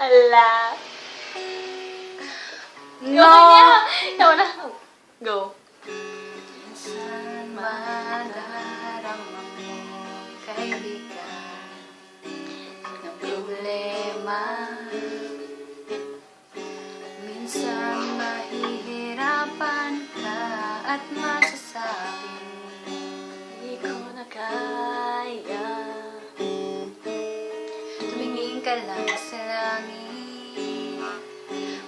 Hala. No! Ikaw na. Go. Minsan madarama mo, kaibigan, ng problema. Minsan mahihirapan ka at masasabing Hindi ko na kaya. tumingin ka lang sa langit,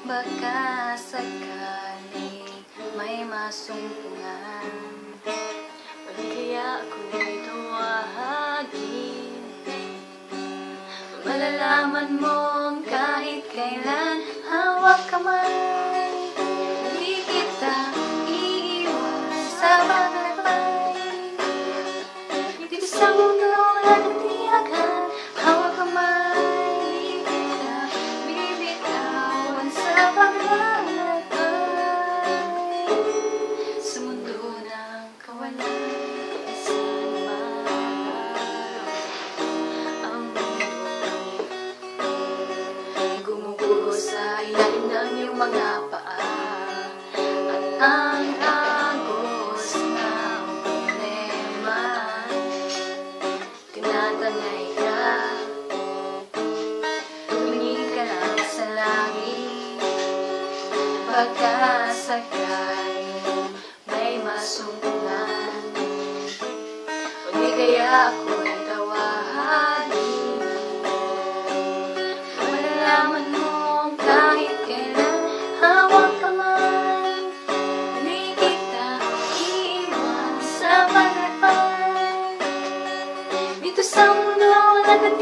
baka sakaling may masumpungan. Pwede kaya ako'y tawagin. Malalaman mong kahit kailan hawak kamay, hindi kita iiwan sa paglakbay. Dito sa mundo wala nang tiyakan, hawak kamay, hindi kita bibitawan sa paglalakbay. Sa mundo ng kawalan, Minsan madarama ang mundo. gumuguho sa ilalim ng iyong mga paa, at ang agos ng problema, tinatanay ka, tumingin ka lang sa langit, baka sakaling may masumpungan. Huwag kaya ako'y tawagin, malalaman mong kahit kailan hawak kamay, hindi kita iiwan sa paglakbay. Dito sa mundo wala kang